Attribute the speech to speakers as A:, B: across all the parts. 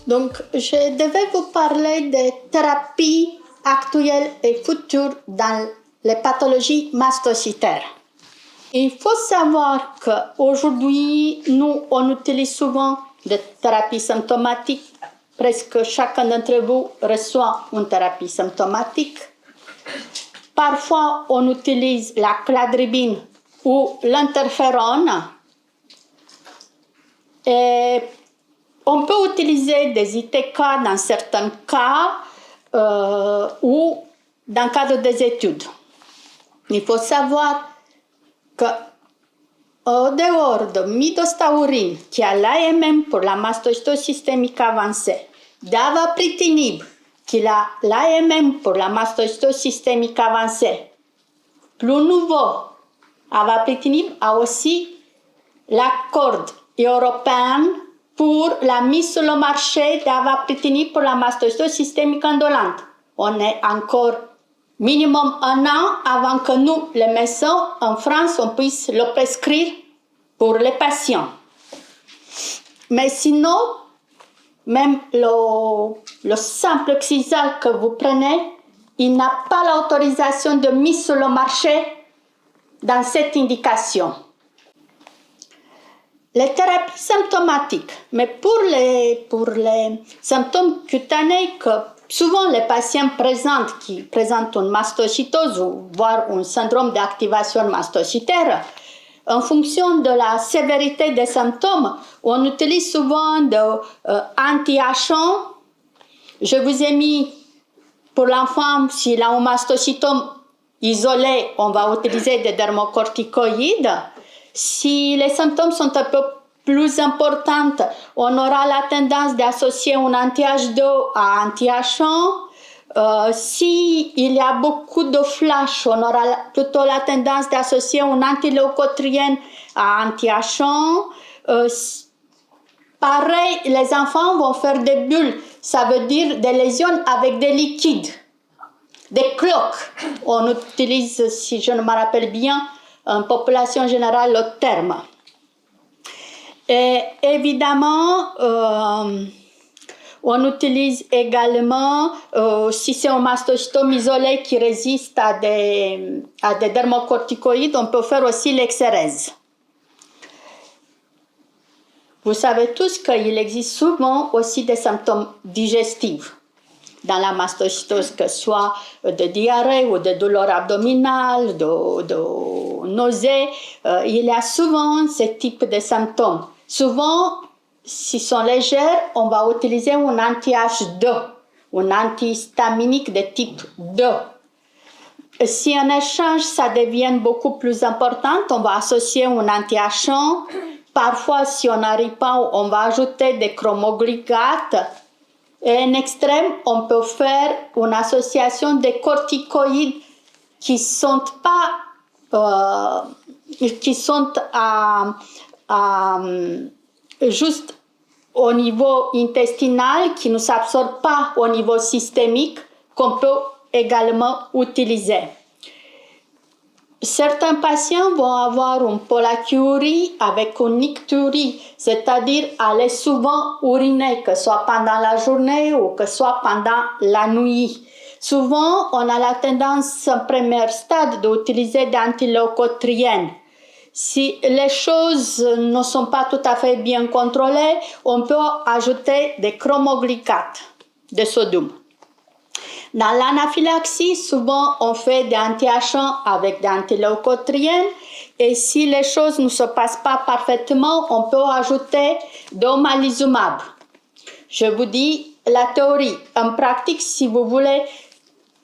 A: Donc, je devais vous parler des thérapies actuelles et futures dans les pathologies mastocytaires. Il faut savoir qu'aujourd'hui, nous, on utilise souvent des thérapies symptomatiques. Presque chacun d'entre vous reçoit une thérapie symptomatique. Parfois, on utilise la cladribine ou l'interférone. Et on peut utiliser des ITK dans certains cas ou dans le cadre des études. Il faut savoir qu'au dehors de midostaurine, qui a l'AMM pour la mastocytose systémique avancée, d'avapritinib, qui a l'AMM pour la mastocytose systémique avancée, plus nouveau, avapritinib a aussi l'accord européen pour la mise sur le marché d'avapritinib pour la mastocytose systémique indolente. On est encore minimum 1 an avant que nous, les médecins, en France, on puisse le prescrire pour les patients. Mais sinon, même le simple Xyzal que vous prenez, il n'a pas l'autorisation de mise sur le marché dans cette indication. Les thérapies symptomatiques, mais pour les symptômes cutanés que souvent les patients présentent, qui présentent une mastocytose ou voire un syndrome d'activation mastocytaire, en fonction de la sévérité des symptômes, on utilise souvent des anti-H1. Je vous ai mis pour l'enfant, s'il a un mastocytome isolé, on va utiliser des dermocorticoïdes. Si les symptômes sont un peu plus importants, on aura la tendance d'associer un anti-H2 à anti-H1. S'il y a beaucoup de flash, on aura plutôt la tendance d'associer un antileucotriène à anti-H1. Pareil, les enfants vont faire des bulles, ça veut dire des lésions avec des liquides, des cloques. On utilise, si je ne me rappelle bien, en population générale, le terme. Et évidemment, on utilise également, si c'est un mastocytome isolé qui résiste à des dermocorticoïdes, on peut faire aussi l'exérèse. Vous savez tous qu'il existe souvent aussi des symptômes digestifs dans la mastocytose, que ce soit de diarrhée ou de douleur abdominale, de nausées. Il y a souvent ce type de symptômes. Souvent, s'ils sont légers, on va utiliser un anti-H2, un antihistaminique de type 2. Si en échange, ça devient beaucoup plus important, on va associer un anti-H1. Parfois, si on n'arrive pas, on va ajouter des chromoglycates. Et en extrême, on peut faire une association de corticoïdes qui sont juste au niveau intestinal, qui ne s'absorbent pas au niveau systémique, qu'on peut également utiliser. Certains patients vont avoir une pollakiurie avec une nicturie, c'est-à-dire aller souvent uriner, que ce soit pendant la journée ou que ce soit pendant la nuit. Souvent, on a la tendance, en premier stade, d'utiliser des antileucotriènes. Si les choses ne sont pas tout à fait bien contrôlées, on peut ajouter des chromoglycates de sodium. Dans l'anaphylaxie, souvent on fait des anti-H1 avec des antileucotriènes, et si les choses ne se passent pas parfaitement, on peut ajouter de omalizumab. Je vous dis la théorie. En pratique, si vous voulez,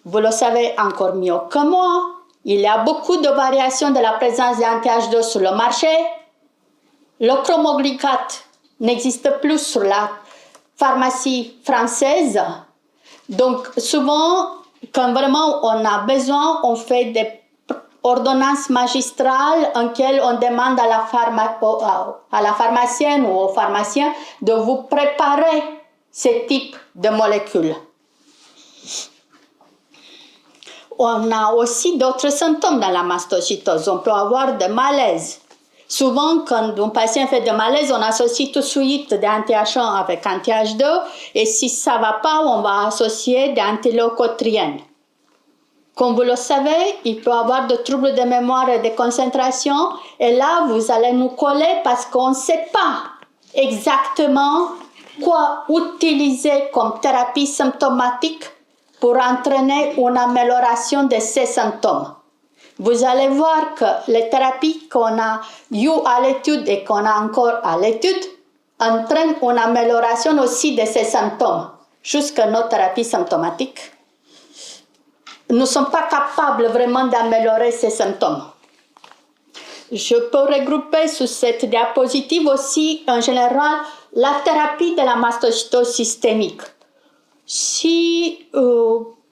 A: vous le savez encore mieux que moi, il y a beaucoup de variations de la présence d'anti-H2 sur le marché. Le chromoglycate n'existe plus sur la pharmacie française. Donc, souvent, quand vraiment on a besoin, on fait des ordonnances magistrales en lesquelles on demande à la pharmacienne ou au pharmacien de vous préparer ce type de molécules. On a aussi d'autres symptômes dans la mastocytose. On peut avoir des malaises. Souvent, quand un patient fait de malaise, on associe tout de suite des anti-H1 avec anti-H2 et si ça ne va pas, on va associer des antileucotriennes. Comme vous le savez, il peut y avoir des troubles de mémoire et de concentration et là, vous allez nous coller parce qu'on ne sait pas exactement quoi utiliser comme thérapie symptomatique pour entraîner une amélioration de ces symptômes. Vous allez voir que les thérapies qu'on a eues à l'étude et qu'on a encore à l'étude entraînent une amélioration aussi de ces symptômes. Jusque nos thérapies symptomatiques ne sont pas capables vraiment d'améliorer ces symptômes. Je peux regrouper sur cette diapositive aussi, en général, la thérapie de la mastocytose systémique. Si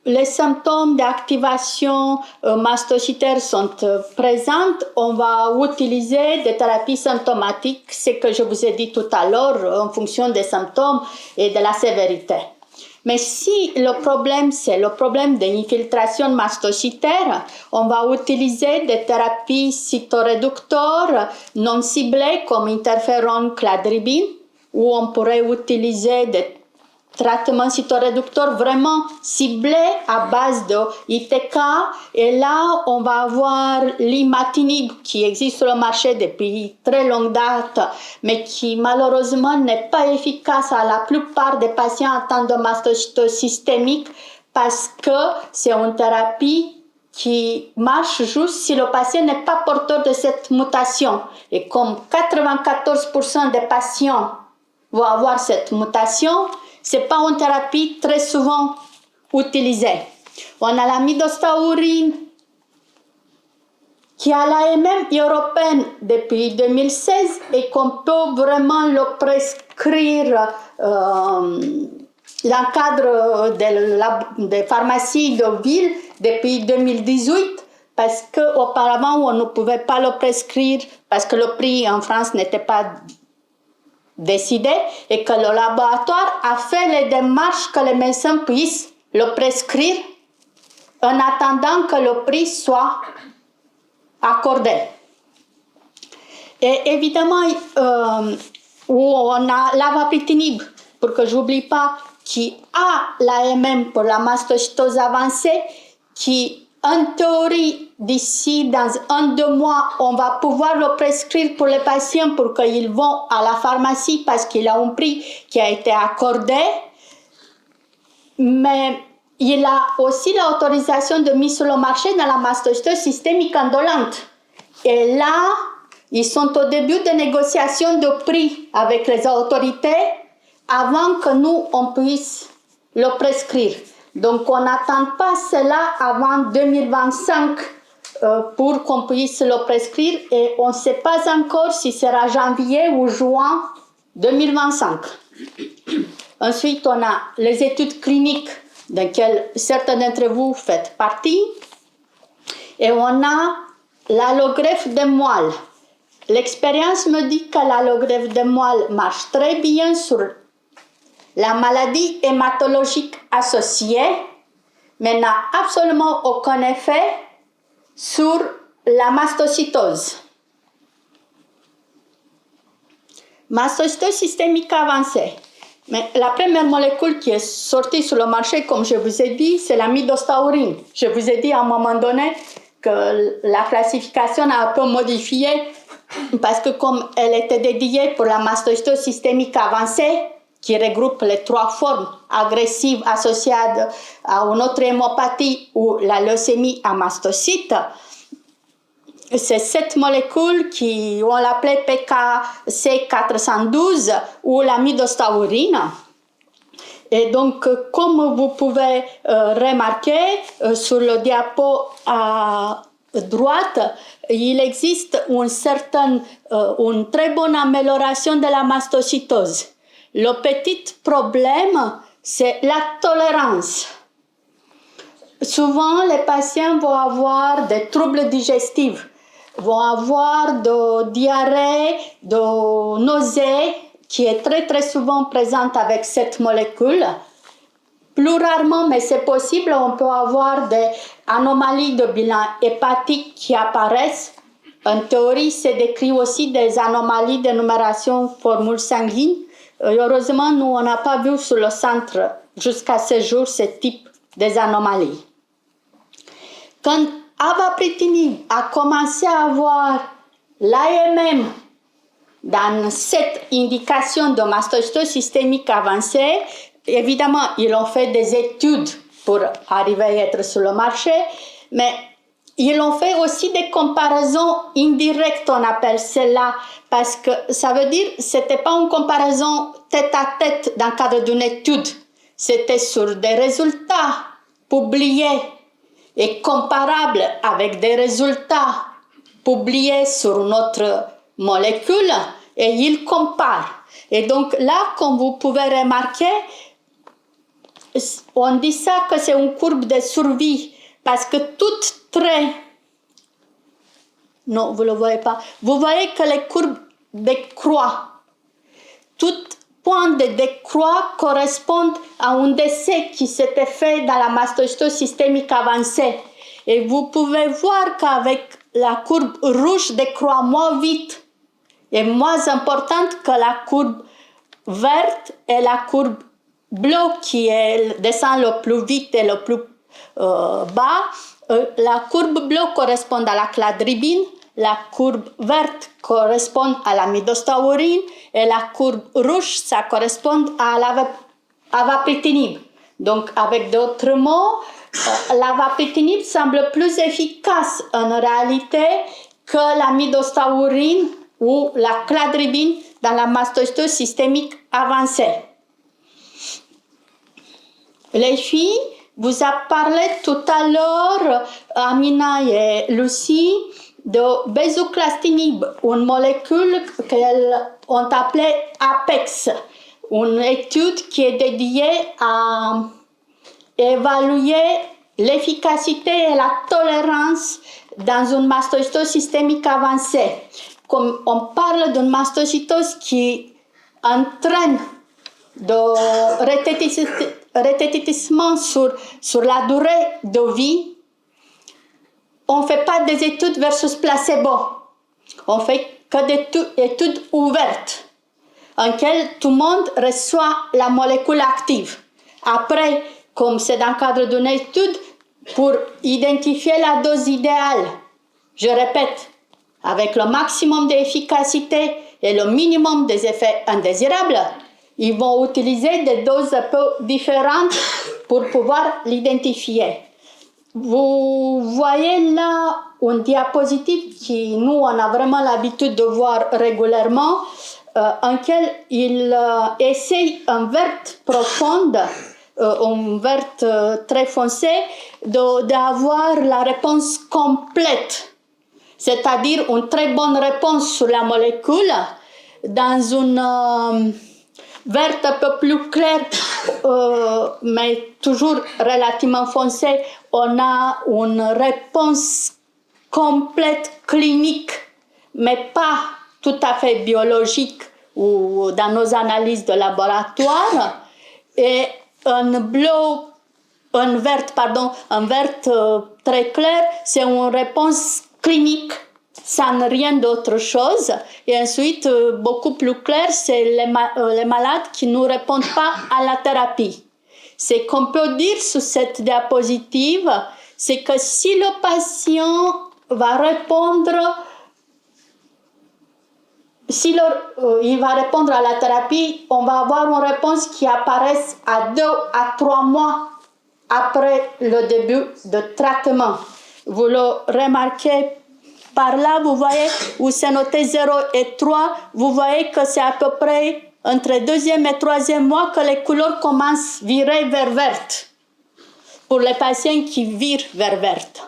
A: les symptômes d'activation mastocytaire sont présents, on va utiliser des thérapies symptomatiques, ce que je vous ai dit tout à l'heure, en fonction des symptômes et de la sévérité. Mais si le problème, c'est le problème d'infiltration mastocytaire, on va utiliser des thérapies cytoréducteurs non ciblées comme interféron cladribine, ou on pourrait utiliser des traitements cytoréducteurs vraiment ciblés à base de ITK. Et là, on va avoir l'imatinib qui existe sur le marché depuis très longue date, mais qui malheureusement n'est pas efficace à la plupart des patients atteints de mastocytose systémique parce que c'est une thérapie qui marche juste si le patient n'est pas porteur de cette mutation. Et comme 94% des patients vont avoir cette mutation, ce n'est pas une thérapie très souvent utilisée. On a la midostaurine qui a l'AMM européenne depuis 2016 et qu'on peut vraiment le prescrire dans le cadre des pharmacies de ville depuis 2018 parce qu'auparavant on ne pouvait pas le prescrire parce que le prix en France n'était pas décidé et que le laboratoire a fait les démarches que les médecins puissent le prescrire en attendant que le prix soit accordé. Et évidemment, où on a l'avapritinib, pour que j'oublie pas, qui a l'AMM pour la mastocytose avancée, qui en théorie, d'ici dans 1-2 mois, on va pouvoir le prescrire pour les patients pour qu'ils vont à la pharmacie parce qu'il a un prix qui a été accordé. Mais il a aussi l'autorisation de mise sur le marché dans la mastocytose systémique indolente. Et là, ils sont au début des négociations de prix avec les autorités avant que nous, on puisse le prescrire. Donc, on n'attend pas cela avant 2025 pour qu'on puisse le prescrire et on ne sait pas encore si ce sera janvier ou juin 2025. Ensuite, on a les études cliniques dans lesquelles certains d'entre vous faites partie et on a l'allogreffe de moelle. L'expérience me dit que l'allogreffe de moelle marche très bien sur la maladie hématologique associée, mais n'a absolument aucun effet sur la mastocytose. Mastocytose systémique avancée. Mais la première molécule qui est sortie sur le marché, comme je vous ai dit, c'est la midostaurine. Je vous ai dit à un moment donné que la classification a un peu modifié parce que comme elle était dédiée pour la mastocytose systémique avancée, qui regroupe les 3 formes agressives associées à une autre hémopathie ou la leucémie à mastocytes, c'est cette molécule qui, on l'appelait PKC412 ou la midostaurine. Et donc, comme vous pouvez remarquer sur le diapo à droite, il existe une très bonne amélioration de la mastocytose. Le petit problème, c'est la tolérance. Souvent, les patients vont avoir des troubles digestifs, vont avoir de diarrhée, de nausées, qui est très très souvent présente avec cette molécule. Plus rarement, mais c'est possible, on peut avoir des anomalies de bilan hépatique qui apparaissent En théorie, c'est décrit aussi des anomalies de numération formule sanguine. Heureusement, nous, on n'a pas vu sur le centre jusqu'à ce jour ce type des anomalies. Quand avapritinib a commencé à avoir l'AMM dans cette indication de mastocytose systémique avancée, évidemment, ils ont fait des études pour arriver à être sur le marché, mais ils ont fait aussi des comparaisons indirectes, on appelle cela, parce que ça veut dire que ce n'était pas une comparaison tête à tête dans le cadre d'une étude, c'était sur des résultats publiés et comparables avec des résultats publiés sur notre molécule, et ils comparent. Et donc là, comme vous pouvez remarquer, on dit ça que c'est une courbe de survie, parce que toute trait, non, vous ne le voyez pas, vous voyez que les courbes décroissent. Toute pointe de décroît correspond à un décès qui s'était fait dans la mastocytose systémique avancée. Et vous pouvez voir qu'avec la courbe rouge décroît moins vite et moins importante que la courbe verte et la courbe bleue qui descend le plus vite et le plus bas. La courbe bleue correspond à la cladribine, la courbe verte correspond à la midostaurine et la courbe rouge, ça correspond à l'avapritinib. Donc, avec d'autres mots, l'avapritinib semble plus efficace en réalité que la midostaurine ou la cladribine dans la mastocytose systémique avancée. Les filles, vous avez parlé tout à l'heure, Amina et Lucie, de bezuclastinib, une molécule qu'elles ont appelée APEX, une étude qui est dédiée à évaluer l'efficacité et la tolérance dans une mastocytose systémique avancée. Comme on parle d'une mastocytose qui entraîne de rététissement sur la durée de vie, on ne fait pas des études versus placebo. On fait que des études ouvertes, en lesquelles tout le monde reçoit la molécule active. Après, comme c'est dans le cadre d'une étude, pour identifier la dose idéale, je répète, avec le maximum d'efficacité et le minimum des effets indésirables, ils vont utiliser des doses un peu différentes pour pouvoir l'identifier. Vous voyez là une diapositive qui nous on a vraiment l'habitude de voir régulièrement, en laquelle il essaye en verte profonde, en verte très foncée, d'avoir la réponse complète, c'est-à-dire une très bonne réponse sur la molécule dans une verte un peu plus claire, mais toujours relativement foncée, on a une réponse complète clinique, mais pas tout à fait biologique ou dans nos analyses de laboratoire. Et un vert très clair, c'est une réponse clinique sans rien d'autre chose. Et ensuite, beaucoup plus clair, c'est les malades qui ne répondent pas à la thérapie. Ce qu'on peut dire sur cette diapositive, c'est que si le patient va répondre, il va répondre à la thérapie, on va avoir une réponse qui apparaît à 2 à 3 mois après le début de traitement. Vous le remarquez par là, vous voyez où c'est noté 0 et 3, vous voyez que c'est à peu près entre le deuxième et troisième mois que les couleurs commencent à virer vers verte, pour les patients qui virent vers verte.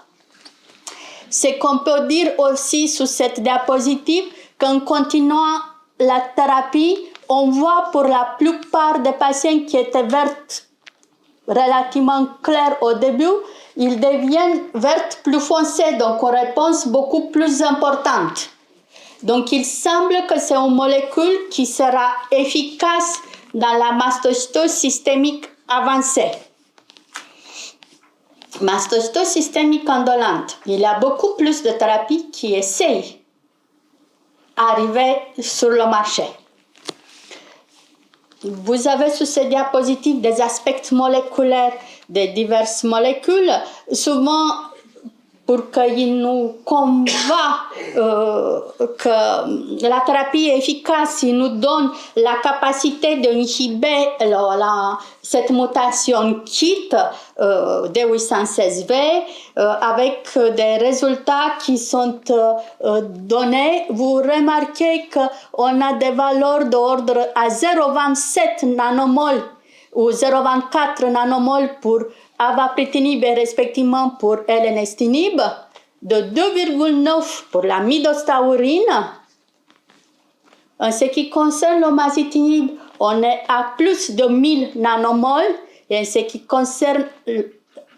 A: Ce qu'on peut dire aussi sur cette diapositive, qu'en continuant la thérapie, on voit pour la plupart des patients qui étaient vertes relativement claires au début, ils deviennent vertes plus foncées, donc une réponse beaucoup plus importante. Donc il semble que c'est une molécule qui sera efficace dans la mastocytose systémique avancée. Mastocytose systémique indolente, il y a beaucoup plus de thérapies qui essayent arriver sur le marché. Vous avez sur ces diapositives des aspects moléculaires de diverses molécules. Souvent, pour qu'il nous convainc que la thérapie est efficace, il nous donne la capacité d'inhiber cette mutation KIT D816V avec des résultats qui sont donnés. Vous remarquez qu'on a des valeurs d'ordre à 0,27 nanomoles ou 0,24 nanomoles pour avapritinib et respectivement pour elenestinib, de 2,9 pour la midostaurine. En ce qui concerne le masitinib, on est à plus de 1000 nanomoles, et en ce qui concerne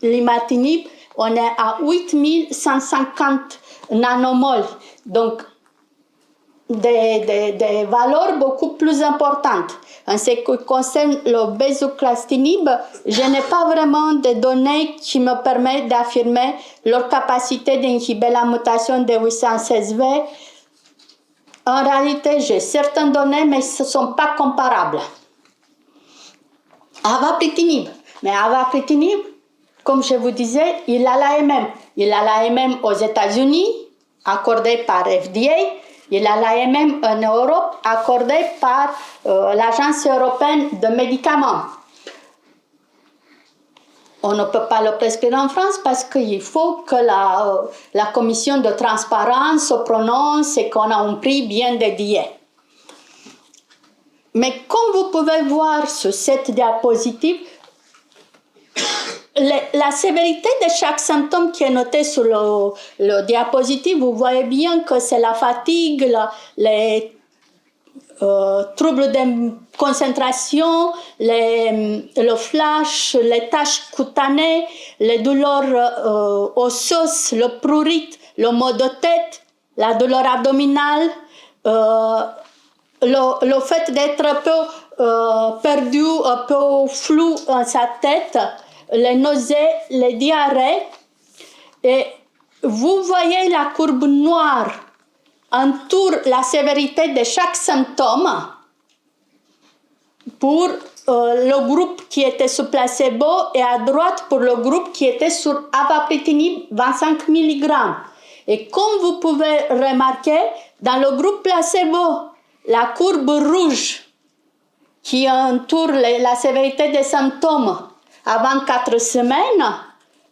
A: l'imatinib, on est à 8150 nanomoles. Donc, des valeurs beaucoup plus importantes. En ce qui concerne le bezuclastinib, je n'ai pas vraiment de données qui me permettent d'affirmer leur capacité d'inhiber la mutation de 816V. En réalité, j'ai certaines données, mais ce ne sont pas comparables. Avapritinib. Mais avapritinib, comme je vous disais, il a l'AMM. Il a l'AMM aux États-Unis, accordé par FDA. Il a l'AMM en Europe, accordé par l'Agence européenne de médicaments. On ne peut pas le prescrire en France parce qu'il faut que la commission de transparence se prononce et qu'on a un prix bien dédié. Mais comme vous pouvez voir sur cette diapositive, la sévérité de chaque symptôme qui est noté sur le diapositive, vous voyez bien que c'est la fatigue, les troubles de concentration, le flash, les taches cutanées, les douleurs osseuses, le prurite, le mal de tête, la douleur abdominale, le fait d'être un peu perdu, un peu flou dans sa tête, les nausées, les diarrhées. Et vous voyez la courbe noire entoure la sévérité de chaque symptôme pour le groupe qui était sous placebo et à droite pour le groupe qui était sur avapritinib 25 mg. Et comme vous pouvez remarquer, dans le groupe placebo, la courbe rouge qui entoure la sévérité des symptômes à 24 semaines,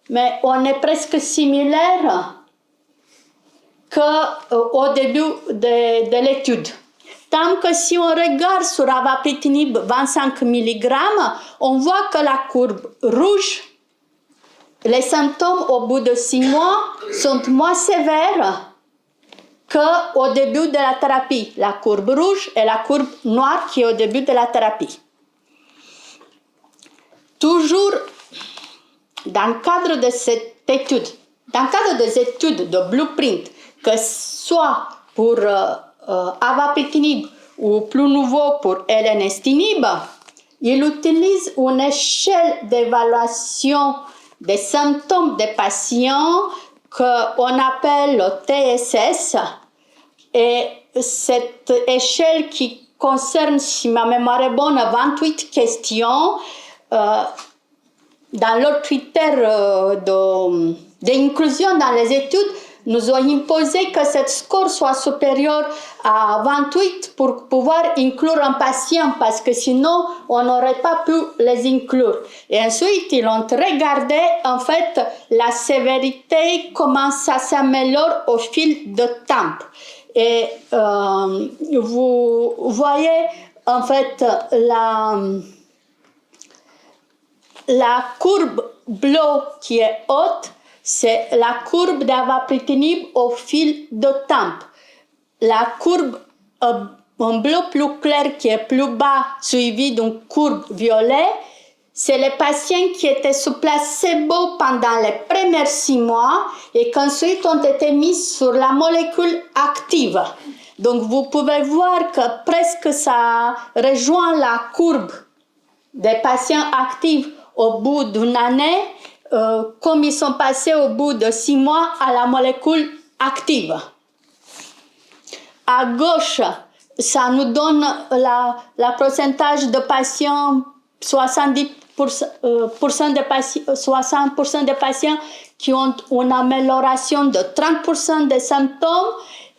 A: mais on est presque similaire qu'au début de l'étude. Tant que si on regarde sur avapritinib 25 mg, on voit que la courbe rouge, les symptômes au bout de 6 mois sont moins sévères qu'au début de la thérapie. La courbe rouge et la courbe noire qui est au début de la thérapie. Toujours dans le cadre de cette étude, dans le cadre des études de Blueprint, que soit pour avapritinib ou plus nouveau pour elenestinib, il utilise une échelle d'évaluation des symptômes des patients qu'on appelle le TSS. Et cette échelle qui concerne, si ma mémoire est bonne, 28 questions, dans leurs critères d'inclusion dans les études, nous ont imposé que cette score soit supérieur à 28 pour pouvoir inclure un patient, parce que sinon, on n'aurait pas pu les inclure. Et ensuite, ils ont regardé, en fait, la sévérité, comment ça s'améliore au fil de temps. Et vous voyez, en fait, la courbe bleue qui est haute, c'est la courbe d'avapritinib au fil de temps. La courbe en bleu plus clair qui est plus bas, suivie d'une courbe violet, c'est les patients qui étaient sous placebo pendant les premiers 6 mois et qu'ensuite ont été mis sur la molécule active. Donc vous pouvez voir que presque ça rejoint la courbe des patients actifs au bout d'une année, comme ils sont passés au bout de 6 mois à la molécule active. À gauche, ça nous donne la pourcentage de patients, 60% des patients qui ont une amélioration de 30% des symptômes.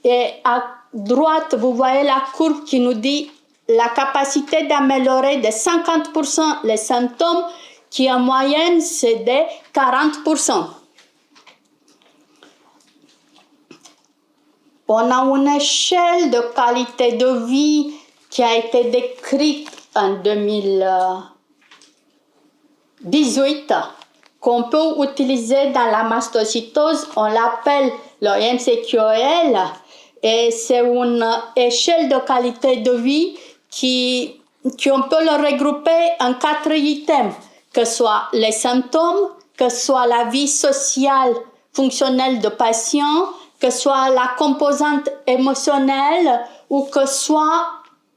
A: Et à droite, vous voyez la courbe qui nous dit la capacité d'améliorer de 50% les symptômes, qui en moyenne, c'est de 40%. On a une échelle de qualité de vie qui a été décrite en 2018, qu'on peut utiliser dans la mastocytose. On l'appelle le MCQOL, et c'est une échelle de qualité de vie qu'on peut le regrouper en 4 items, que ce soit les symptômes, que ce soit la vie sociale fonctionnelle du patient, que ce soit la composante émotionnelle ou que ce soit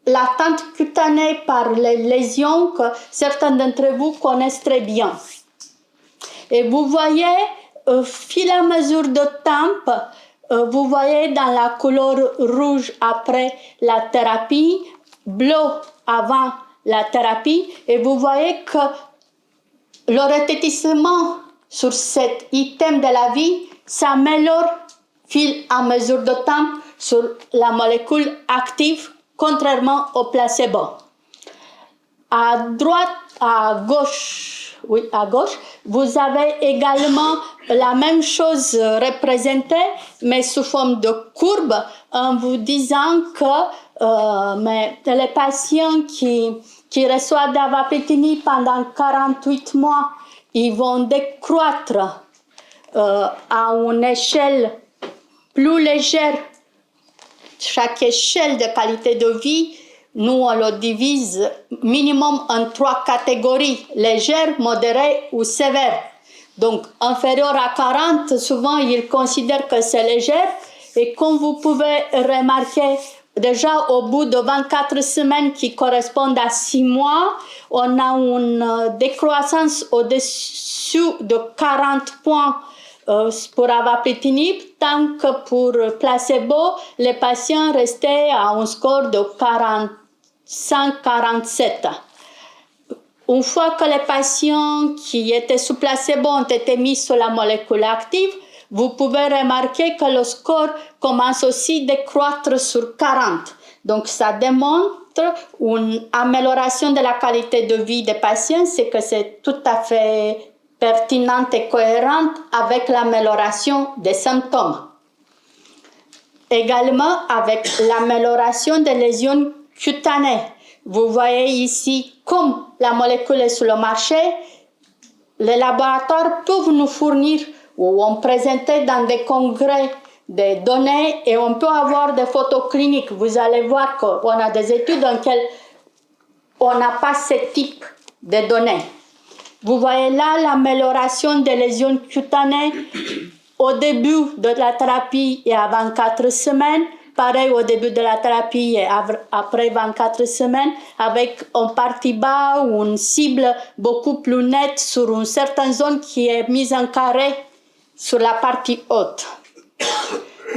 A: l'attente cutanée par les lésions que certains d'entre vous connaissent très bien. Et vous voyez, au fil et à mesure de temps, vous voyez dans la couleur rouge après la thérapie, bleu avant la thérapie, et vous voyez que le rétablissement sur cet item de la vie s'améliore fil à mesure de temps sur la molécule active, contrairement au placebo. À droite, à gauche, vous avez également la même chose représentée, mais sous forme de courbe, en vous disant que les patients qui reçoivent d'avapritinib pendant 48 mois, ils vont décroître à une échelle plus légère. Chaque échelle de qualité de vie, nous on le divise minimum en 3 catégories: légère, modérée ou sévère. Donc inférieur à 40, souvent ils considèrent que c'est légère, et comme vous pouvez remarquer, déjà au bout de 24 semaines qui correspondent à 6 mois, on a une décroissance au-dessus de 40 points pour avapritinib, tant que pour placebo, les patients restaient à un score de 45-47. Une fois que les patients qui étaient sous placebo ont été mis sur la molécule active, vous pouvez remarquer que le score commence aussi à décroître sur 40. Donc ça démontre une amélioration de la qualité de vie des patients, c'est que c'est tout à fait pertinente et cohérente avec l'amélioration des symptômes. Également avec l'amélioration des lésions cutanées. Vous voyez ici, comme la molécule est sur le marché, les laboratoires peuvent nous fournir ou on présenter dans des congrès des données, et on peut avoir des photos cliniques. Vous allez voir qu'on a des études dans lesquelles on n'a pas ce type de données. Vous voyez là l'amélioration des lésions cutanées au début de la thérapie et à 24 semaines. Pareil au début de la thérapie et après 24 semaines, avec en partie bas ou une cible beaucoup plus nette sur une certaine zone qui est mise en carré sur la partie haute.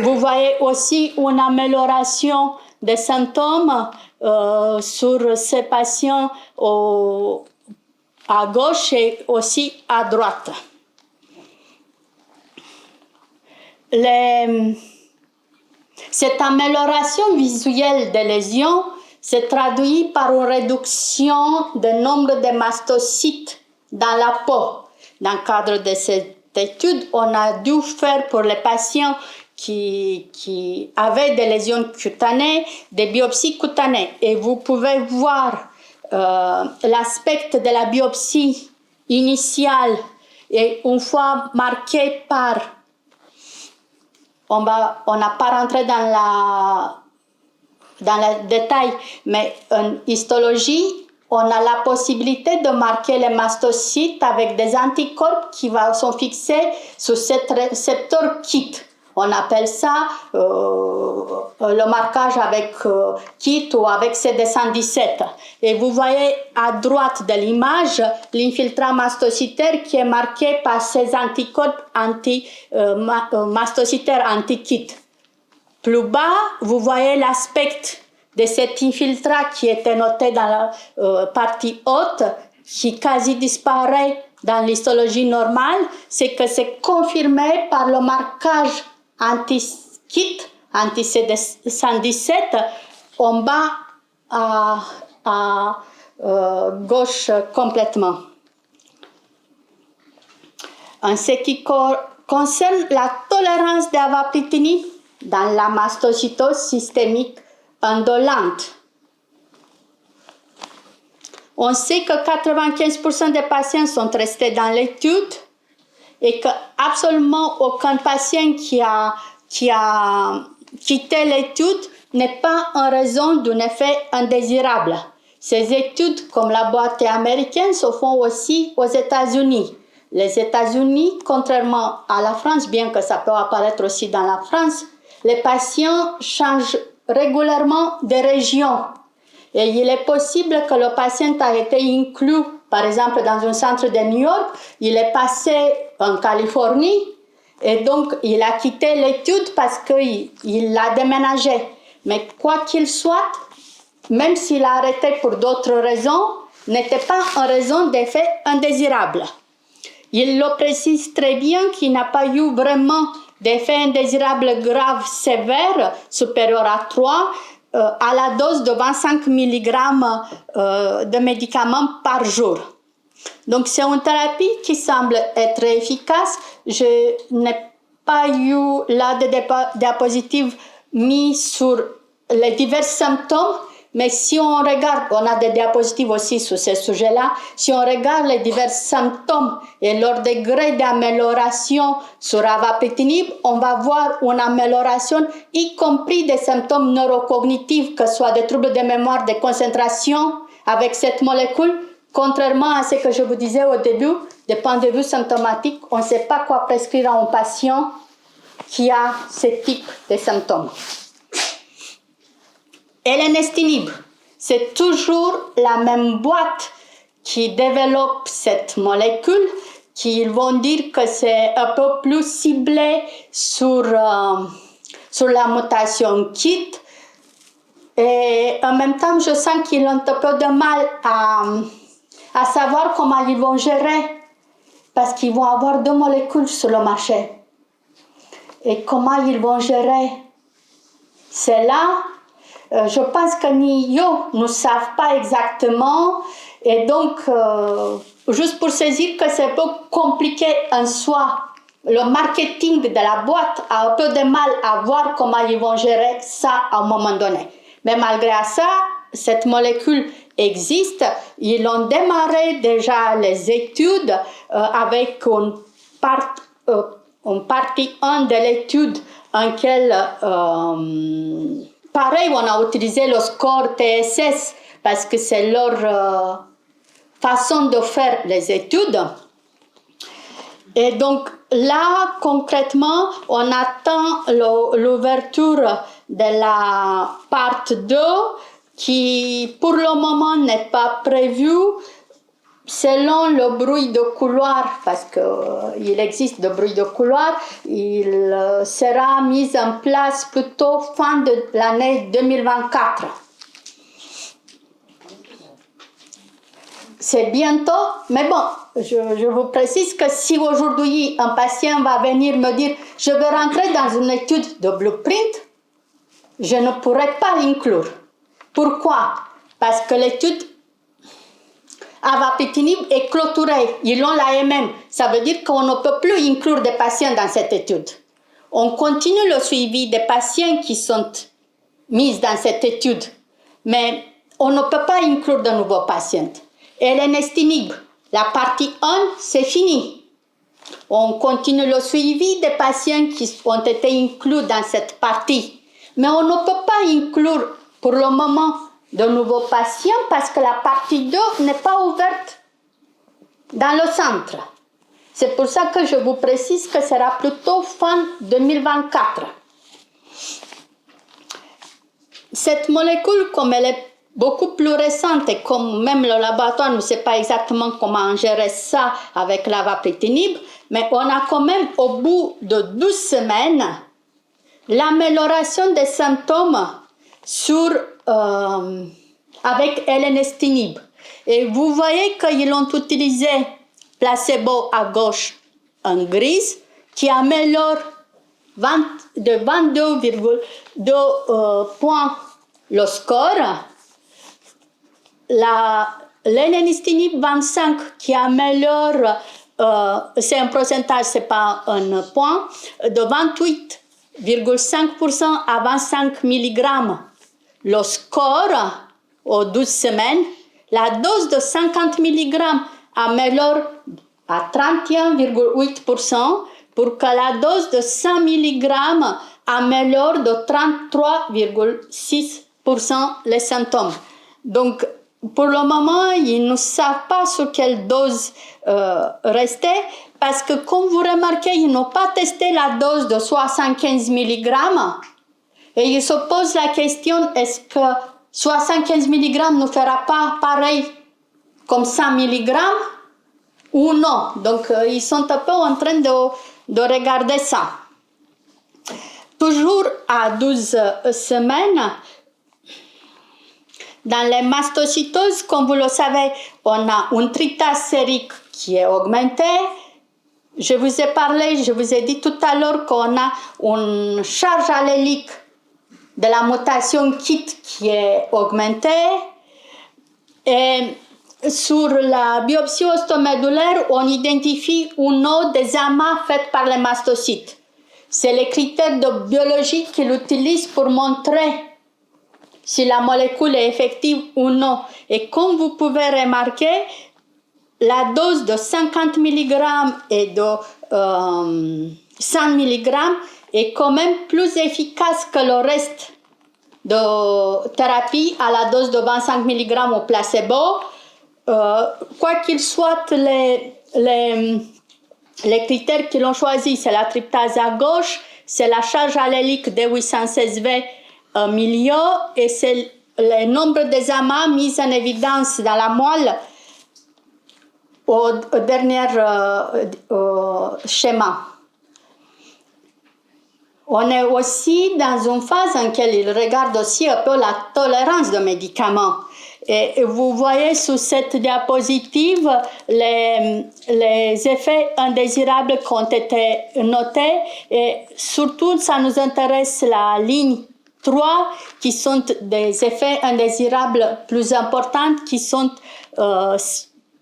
A: Vous voyez aussi une amélioration des symptômes sur ces patients à gauche et aussi à droite. Cette amélioration visuelle des lésions se traduit par une réduction du nombre de mastocytes dans la peau. Dans le cadre de cette étude, on a dû faire pour les patients qui avaient des lésions cutanées, des biopsies cutanées. Et vous pouvez voir l'aspect de la biopsie initiale, et une fois marquée par... On n'a pas rentré dans le détail, mais en histologie, on a la possibilité de marquer les mastocytes avec des anticorps qui sont fixés sur ce récepteur KIT. On appelle ça le marquage avec KIT ou avec CD117. Et vous voyez à droite de l'image l'infiltrat mastocytaire qui est marqué par ces anticorps mastocytaires anti-KIT. Plus bas, vous voyez l'aspect de cet infiltrat qui était noté dans la partie haute, qui quasi disparaît dans l'histologie normale, c'est que c'est confirmé par le marquage anti-KIT, anti-CD117, en bas à gauche complètement. En ce qui concerne la tolérance d'avapritinib dans la mastocytose systémique indolente, on sait que 95% des patients sont restés dans l'étude et qu'absolument aucun patient qui a quitté l'étude n'est pas en raison d'un effet indésirable. Ces études, comme la boîte américaine, se font aussi aux États-Unis. Les États-Unis, contrairement à la France, bien que ça peut apparaître aussi dans la France, les patients changent régulièrement de région. Et il est possible que le patient a été inclus, par exemple, dans un centre de New York, il est passé en Californie, et donc il a quitté l'étude parce qu'il a déménagé. Mais quoi qu'il soit, même s'il a arrêté pour d'autres raisons, n'était pas en raison d'effets indésirables. Il le précise très bien qu'il n'a pas eu vraiment d'effets indésirables graves sévères, supérieurs à 3, à la dose de 25 mg de médicaments par jour. Donc c'est une thérapie qui semble être efficace. Je n'ai pas eu là de diapositives mises sur les divers symptômes, mais si on regarde, on a des diapositives aussi sur ce sujet-là, si on regarde les divers symptômes et leur degré d'amélioration sur avapritinib, on va voir une amélioration, y compris des symptômes neurocognitifs, que ce soit des troubles de mémoire, de concentration, avec cette molécule, contrairement à ce que je vous disais au début, du point de vue symptomatique, on ne sait pas quoi prescrire à un patient qui a ce type de symptômes. Elenestinib, c'est toujours la même boîte qui développe cette molécule, qui vont dire que c'est un peu plus ciblé sur la mutation KIT. Et en même temps, je sens qu'ils ont un peu de mal à savoir comment ils vont gérer, parce qu'ils vont avoir 2 molécules sur le marché. Et comment ils vont gérer? C'est là. Je pense que ni eux ne savent pas exactement, et donc juste pour saisir que c'est un peu compliqué en soi, le marketing de la boîte a un peu de mal à voir comment ils vont gérer ça à un moment donné. Mais malgré ça, cette molécule existe. Ils ont démarré déjà les études avec une partie 1 de l'étude en laquelle pareil, on a utilisé le score TSS parce que c'est leur façon de faire les études. Et donc là, concrètement, on attend l'ouverture de la part 2 qui, pour le moment, n'est pas prévue selon le bruit de couloir, parce qu'il existe de bruit de couloir. Il sera mis en place plutôt fin de l'année 2024. C'est bientôt, mais bon, je vous précise que si aujourd'hui un patient va venir me dire « je veux rentrer dans une étude de blueprint », je ne pourrai pas l'inclure. Pourquoi? Parce que l'étude avapritinib est clôturée, ils l'ont l'AMM. Ça veut dire qu'on ne peut plus inclure des patients dans cette étude. On continue le suivi des patients qui sont mis dans cette étude, mais on ne peut pas inclure de nouveaux patients. Elenestinib, la partie 1, c'est fini. On continue le suivi des patients qui ont été inclus dans cette partie, mais on ne peut pas inclure pour le moment de nouveaux patients parce que la partie 2 n'est pas ouverte dans le centre. C'est pour ça que je vous précise que ce sera plutôt fin 2024. Cette molécule, comme elle est beaucoup plus récente et comme même le laboratoire ne sait pas exactement comment gérer ça avec l'avapritinib, mais on a quand même au bout de 12 semaines l'amélioration des symptômes avec elenestinib. Et vous voyez qu'ils ont utilisé placebo à gauche en grise, qui améliore de 22,2 points le score. L'elenestinib 25 qui améliore, c'est un pourcentage, c'est pas un point, de 28,5% à 25 mg. Le score aux 12 semaines, la dose de 50 mg améliore à 31,8% pour que la dose de 100 mg améliore de 33,6% les symptômes. Donc, pour le moment, ils ne savent pas sur quelle dose rester parce que, comme vous remarquez, ils n'ont pas testé la dose de 75 mg et ils se posent la question, est-ce que 75 mg ne fera pas pareil comme 100 mg ou non? Donc, ils sont un peu en train de regarder ça. Toujours à 12 semaines, dans les mastocytoses, comme vous le savez, on a une tritase sérique qui est augmentée. Je vous ai parlé, je vous ai dit tout à l'heure qu'on a une charge allélique de la mutation KIT qui est augmentée. Et sur la biopsie ostomédulaire, on identifie une autre des amas faites par les mastocytes. C'est les critères de biologie qu'ils utilisent pour montrer si la molécule est effective ou non. Et comme vous pouvez remarquer, la dose de 50 mg et de 100 mg est quand même plus efficace que le reste de thérapie à la dose de 25 mg au placebo. Quoi qu'il soit, les critères qu'ils ont choisis, c'est la tryptase à gauche, c'est la charge allélique D816V milieu et c'est le nombre des amas mis en évidence dans la moelle au dernier schéma. On est aussi dans une phase en laquelle il regarde aussi un peu la tolérance de médicaments. Et vous voyez sur cette diapositive les effets indésirables qui ont été notés. Et surtout, ça nous intéresse la ligne 3, qui sont des effets indésirables plus importants, qui sont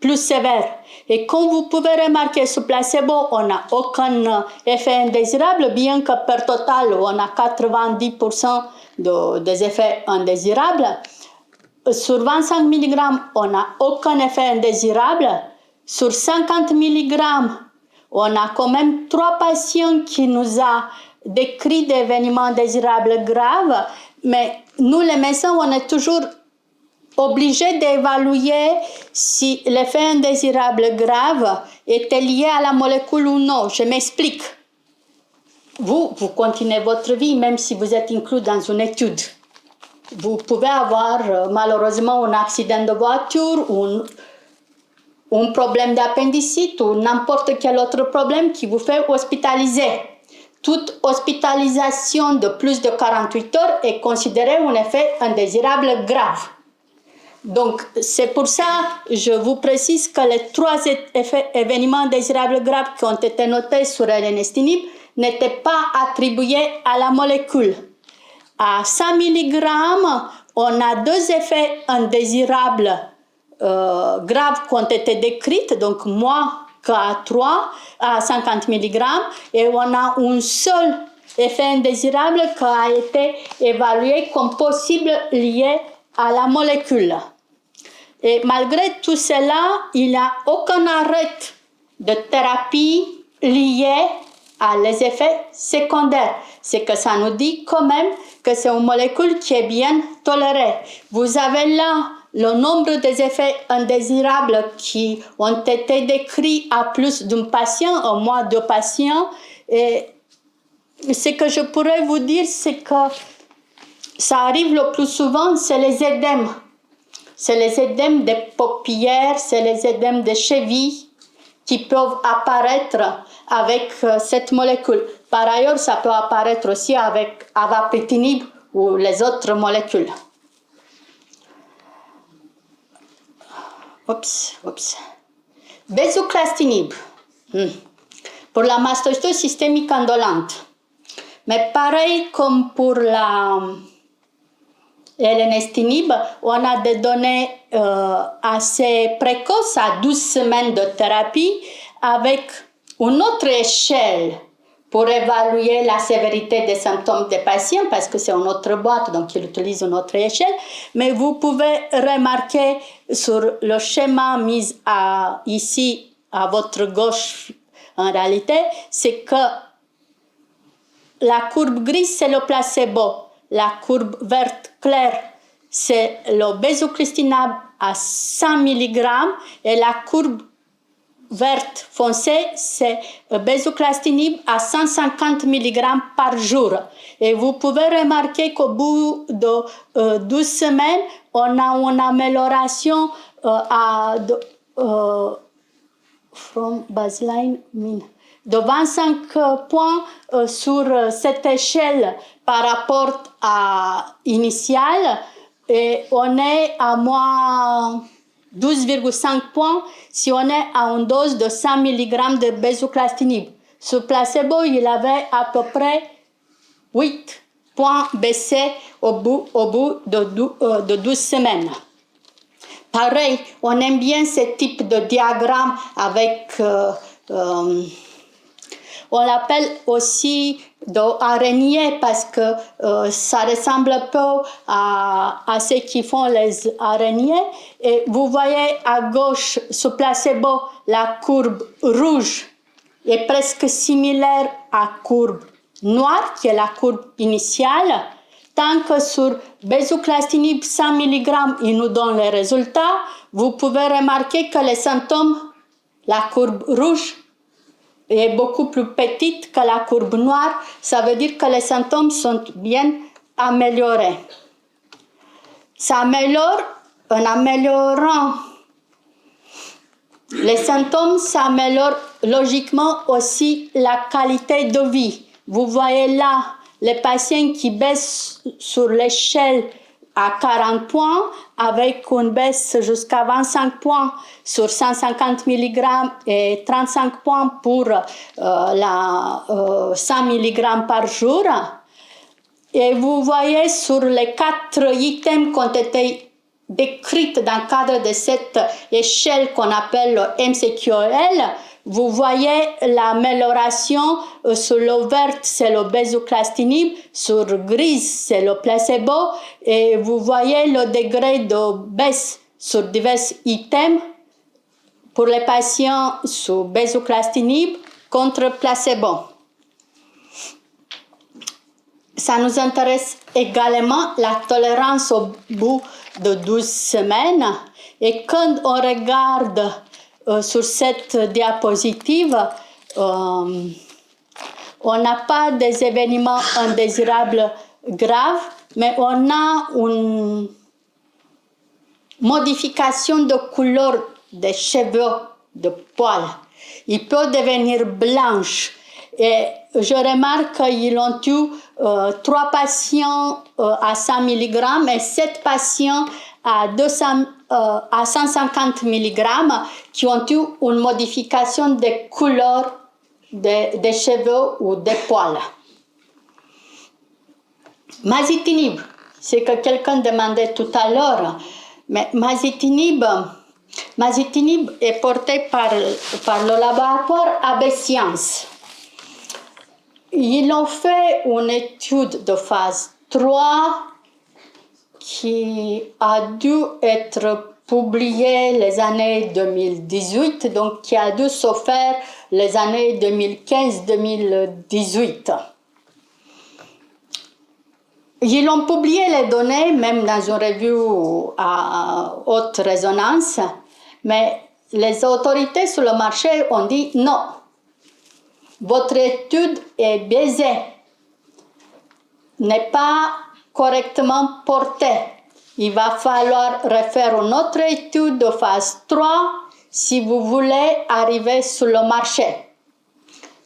A: plus sévères. Et comme vous pouvez remarquer, sur placebo, on n'a aucun effet indésirable, bien que per total, on a 90% des effets indésirables. Sur 25 mg, on n'a aucun effet indésirable. Sur 50 mg, on a quand même 3 patients qui nous ont décrit des événements indésirables graves, mais nous, les médecins, on est toujours obligés d'évaluer si l'effet indésirable grave était lié à la molécule ou non. Je m'explique. Vous continuez votre vie même si vous êtes inclus dans une étude. Vous pouvez avoir malheureusement un accident de voiture ou un problème d'appendicite ou n'importe quel autre problème qui vous fait hospitaliser. Toute hospitalisation de plus de 48 heures est considérée un effet indésirable grave. Donc, c'est pour ça que je vous précise que les 3 événements indésirables graves qui ont été notés sur l'elenestinib n'étaient pas attribués à la molécule. À 100 mg, on a 2 effets indésirables graves qui ont été décrits, donc moins qu'à 3 à 50 mg, et on a un seul effet indésirable qui a été évalué comme possible lié à la molécule. Et malgré tout cela, il n'y a aucun arrêt de thérapie lié à les effets secondaires. C'est que ça nous dit quand même que c'est une molécule qui est bien tolérée. Vous avez là le nombre des effets indésirables qui ont été décrits à plus d'un patient, au moins 2 patients. Et ce que je pourrais vous dire, c'est que ça arrive le plus souvent, c'est les édèmes. C'est les édèmes des paupières, c'est les édèmes des chevilles qui peuvent apparaître avec cette molécule. Par ailleurs, ça peut apparaître aussi avec avapritinib ou les autres molécules. Bezuclastinib, pour la mastocytose systémique indolente. Mais pareil comme pour l'elenestinib, on a des données assez précoces, à 12 semaines de thérapie, avec une autre échelle pour évaluer la sévérité des symptômes des patients, parce que c'est une autre boîte, donc il utilise une autre échelle. Mais vous pouvez remarquer sur le schéma mis ici à votre gauche, en réalité, c'est que la courbe grise, c'est le placebo. La courbe verte claire, c'est le bezuclastinib à 100 mg. Et la courbe verte foncée, c'est bezuclastinib à 150 mg par jour. Et vous pouvez remarquer qu'au bout de 12 semaines, on a une amélioration from baseline mean de 25 points sur cette échelle par rapport à initiale, et on est à moins 12,5 points si on est à une dose de 100 mg de bezuclastinib. Ce placebo, il avait à peu près 8 points baissés au bout de 12 semaines. Pareil, on aime bien ce type de diagramme avec... on l'appelle aussi d'araignée parce que ça ressemble un peu à ce qui font les araignées. Et vous voyez à gauche, ce placebo, la courbe rouge est presque similaire à la courbe noire, qui est la courbe initiale. Tant que sur bezuclastinib 100 mg, il nous donne les résultats, vous pouvez remarquer que les symptômes, la courbe rouge, est beaucoup plus petite que la courbe noire. Ça veut dire que les symptômes sont bien améliorés. Ça améliore, en améliorant les symptômes, ça améliore logiquement aussi la qualité de vie. Vous voyez là les patients qui baissent sur l'échelle à 40 points, avec une baisse jusqu'à 25 points sur 150 mg et 35 points pour 100 mg par jour. Et vous voyez sur les 4 items qui ont été décrits dans le cadre de cette échelle qu'on appelle le MCQOL, vous voyez l'amélioration. Sur le vert, c'est le bezuclastinib, sur grise, c'est le placebo, et vous voyez le degré de baisse sur divers items pour les patients sous bezuclastinib contre placebo. Ça nous intéresse également la tolérance au bout de 12 semaines. Et quand on regarde sur cette diapositive, on n'a pas des événements indésirables graves, mais on a une modification de couleur des cheveux, de poils. Il peut devenir blanche. Et je remarque qu'ils ont eu 3 patients à 100 mg et 7 patients à 150 mg qui ont eu une modification des couleurs des cheveux ou des poils. Masitinib, c'est que quelqu'un demandait tout à l'heure, mais masitinib est porté par le laboratoire AB Science. Ils ont fait une étude de phase 3 qui a dû être publiée les années 2018, donc qui a dû se faire les années 2015-2018. Ils ont publié les données, même dans une revue à haute résonance, mais les autorités sur le marché ont dit non. Votre étude est biaisée, n'est pas correctement portée. Il va falloir refaire une autre étude de phase 3 si vous voulez arriver sur le marché.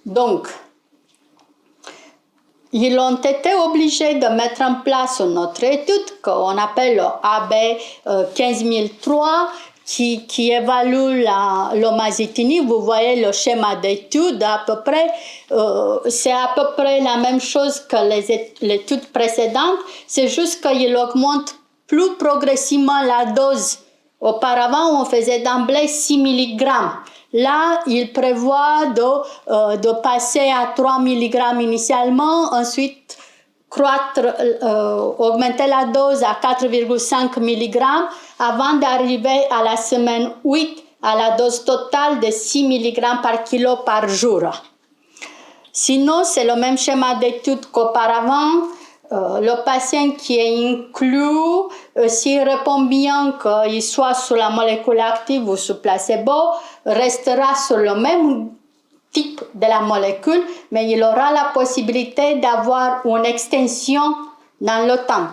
A: Donc, ils ont été obligés de mettre en place une autre étude qu'on appelle le AB 15003 qui évalue l'homazyténie. Vous voyez le schéma d'étude à peu près, c'est à peu près la même chose que l'étude précédente, c'est juste qu'il augmente plus progressivement la dose. Auparavant, on faisait d'emblée 6 mg. Là, il prévoit de passer à 3 mg initialement, ensuite augmenter la dose à 4,5 mg avant d'arriver à la semaine 8 à la dose totale de 6 mg par kilo par jour. Sinon, c'est le même schéma d'étude qu'auparavant. Le patient qui est inclus, s'il répond bien qu'il soit sur la molécule active ou sous placebo, restera sur le même type de la molécule, mais il aura la possibilité d'avoir une extension dans le temps.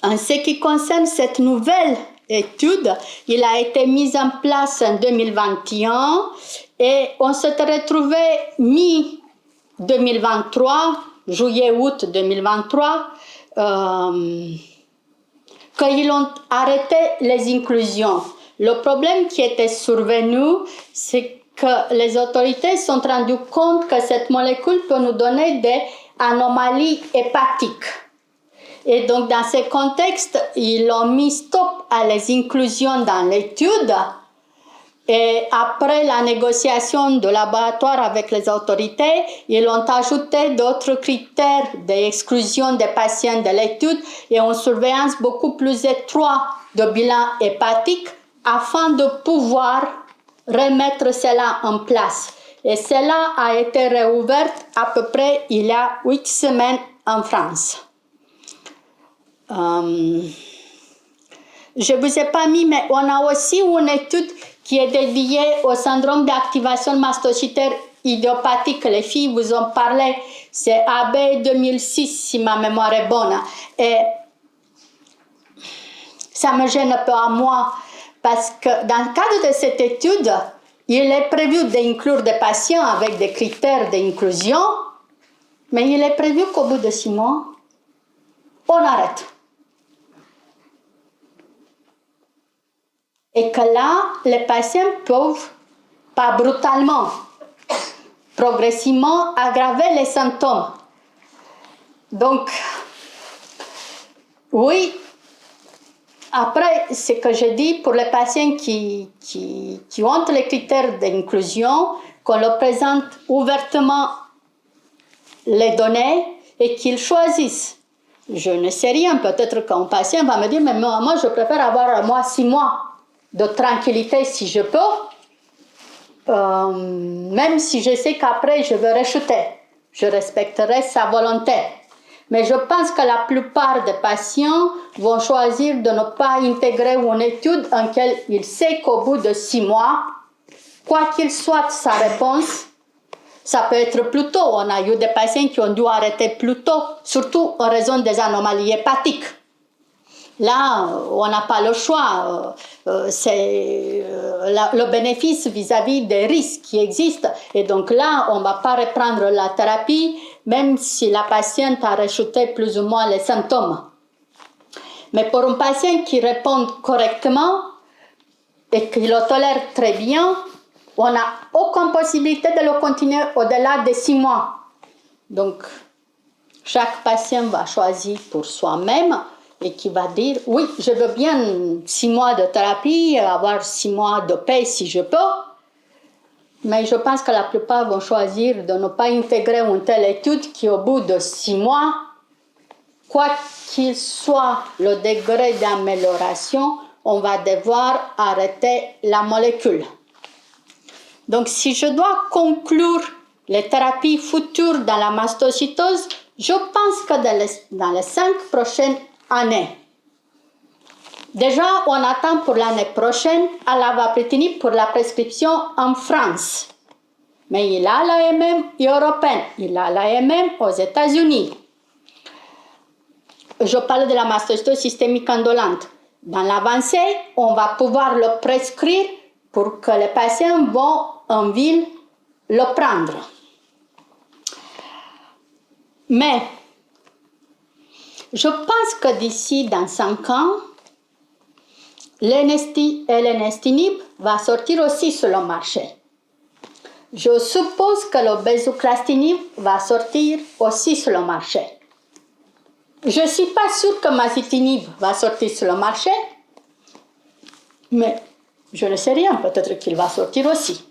A: En ce qui concerne cette nouvelle étude, il a été mise en place en 2021 et on s'était retrouvé mi-2023, juillet-août 2023, qu'ils ont arrêté les inclusions. Le problème qui était survenu, c'est que les autorités se sont rendues compte que cette molécule peut nous donner des anomalies hépatiques. Et donc, dans ce contexte, ils ont mis stop à les inclusions dans l'étude. Et après la négociation de laboratoire avec les autorités, ils ont ajouté d'autres critères d'exclusion des patients de l'étude et une surveillance beaucoup plus étroite de bilan hépatique afin de pouvoir remettre cela en place. Et cela a été réouvert à peu près il y a 8 semaines en France. Je ne vous ai pas mis, mais on a aussi une étude qui est dédiée au syndrome d'activation mastocytaire idiopathique. Les filles vous ont parlé, c'est AB 2006 si ma mémoire est bonne. Et ça me gêne un peu à moi parce que dans le cadre de cette étude, il est prévu d'inclure des patients avec des critères d'inclusion, mais il est prévu qu'au bout de 6 mois, on arrête. Et que là, les patients peuvent, pas brutalement, progressivement aggraver les symptômes. Donc, oui, après, ce que je dis pour les patients qui ont les critères d'inclusion, qu'on leur présente ouvertement les données et qu'ils choisissent. Je ne sais rien, peut-être qu'un patient va me dire, mais moi, je préfère avoir 6 mois de tranquillité si je peux, même si je sais qu'après je vais rechuter. Je respecterai sa volonté. Mais je pense que la plupart des patients vont choisir de ne pas intégrer une étude en laquelle il sait qu'au bout de 6 mois, quoi qu'il soit sa réponse, ça peut être plus tôt. On a eu des patients qui ont dû arrêter plus tôt, surtout en raison des anomalies hépatiques. Là, on n'a pas le choix. C'est le bénéfice vis-à-vis des risques qui existent. Et donc là, on ne va pas reprendre la thérapie, même si la patiente a rechuté plus ou moins les symptômes. Mais pour un patient qui répond correctement et qui le tolère très bien, on n'a aucune possibilité de le continuer au-delà de 6 mois. Donc, chaque patient va choisir pour soi-même et qui va dire, oui, je veux bien 6 mois de thérapie, avoir 6 mois de paix si je peux, mais je pense que la plupart vont choisir de ne pas intégrer une telle étude qui, au bout de 6 mois, quoi qu'il soit le degré d'amélioration, on va devoir arrêter la molécule. Donc, si je dois conclure les thérapies futures dans la mastocytose, je pense que dans les 5 prochaines années, déjà, on attend pour l'année prochaine à l'avapritinib pour la prescription en France. Mais il a l'AMM européenne, il a l'AMM aux États-Unis. Je parle de la mastocytose systémique indolente. Dans l'avancée, on va pouvoir le prescrire pour que les patients vont en ville le prendre. Mais je pense que d'ici dans 5 ans, l'Enestinib va sortir aussi sur le marché. Je suppose que le Bezuclastinib va sortir aussi sur le marché. Je ne suis pas sûre que Masitinib va sortir sur le marché, mais je ne sais rien, peut-être qu'il va sortir aussi.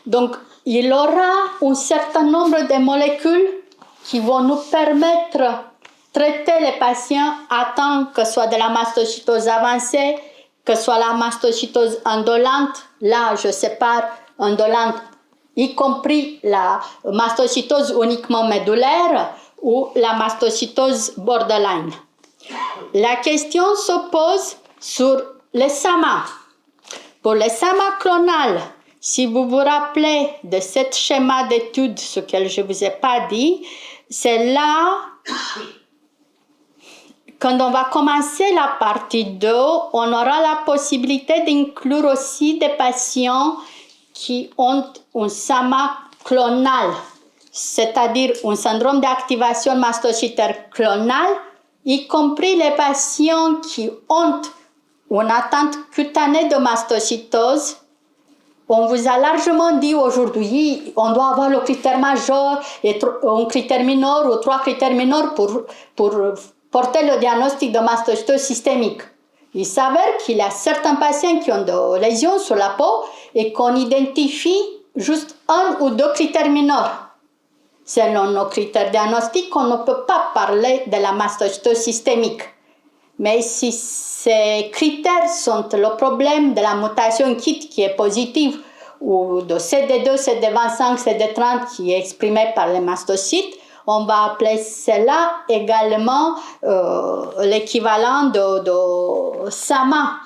A: Donc, il y aura un certain nombre de molécules qui vont nous permettre de traiter les patients attend que ce soit de la mastocytose avancée, que ce soit la mastocytose indolente. Là, je sépare indolente, y compris la mastocytose uniquement médullaire ou la mastocytose borderline. La question se pose sur les SAMA. Pour les SAMA clonales, si vous vous rappelez de ce schéma d'étude, ce que je ne vous ai pas dit, c'est là, quand on va commencer la partie 2, on aura la possibilité d'inclure aussi des patients qui ont un SAMA clonal, c'est-à-dire un syndrome d'activation mastocytaire clonale, y compris les patients qui ont une atteinte cutanée de mastocytose. On vous a largement dit aujourd'hui, on doit avoir le critère majeur, et un critère mineur ou 3 critères mineurs pour porter le diagnostic de mastocytose systémique. Il s'avère qu'il y a certains patients qui ont des lésions sur la peau et qu'on identifie juste 1 ou 2 critères mineurs. Selon nos critères diagnostiques, on ne peut pas parler de la mastocytose systémique. Mais si ces critères sont le problème de la mutation KIT qui est positive, ou de CD2, CD25, CD30 qui est exprimé par les mastocytes, on va appeler cela également l'équivalent de SAMA.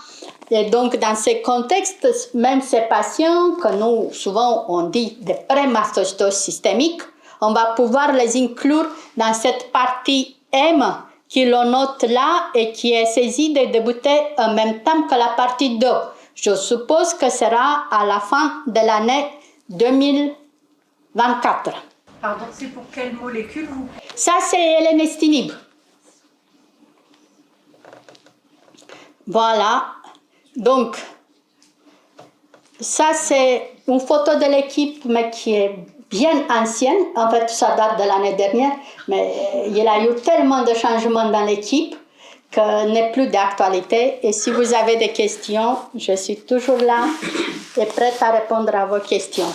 A: Et donc, dans ces contextes, même ces patients que nous, souvent, on dit de pré-mastocytose systémique, on va pouvoir les inclure dans cette partie M qui le note là et qui est saisie de débuter en même temps que la partie 2. Je suppose que ce sera à la fin de l'année 2024.
B: Pardon, c'est pour quelle molécule vous...
A: Ça, c'est l'Enestinib. Voilà. Donc, ça, c'est une photo de l'équipe, mais qui est bien ancienne. En fait, ça date de l'année dernière, mais il y a eu tellement de changements dans l'équipe que n'est plus d'actualité. Et si vous avez des questions, je suis toujours là et prête à répondre à vos questions.